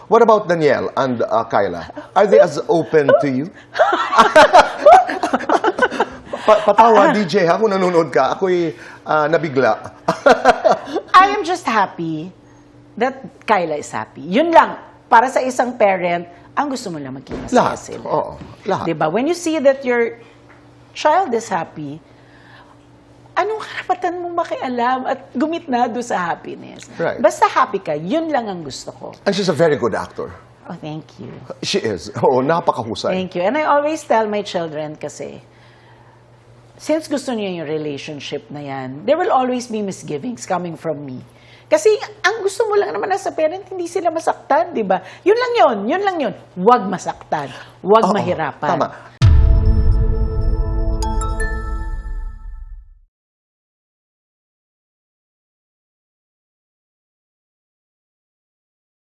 What about Danielle and Kyla? Are they as open to you? Patawa, DJ, ha? Kung nanonood ka, ako'y nabigla. I am just happy that Kyla is happy. Yun lang. Para sa isang parent, ang gusto mo lang maging masaya Lahat. sila. Oo, lahat. Diba? When you see that your child is happy, anong karapatan mo makialam at gumit na doon sa happiness? Right. Basta happy ka, yun lang ang gusto ko. And she's a very good actor. Oh, thank you. She is. Oo, napakahusay. Thank you. And I always tell my children kasi, since gusto niyo yung relationship na yan, there will always be misgivings coming from me. Kasi ang gusto mo lang naman as a parent, hindi sila masaktan, di ba? Yun lang yun. Huwag masaktan. Huwag Oo, mahirapan. Tama.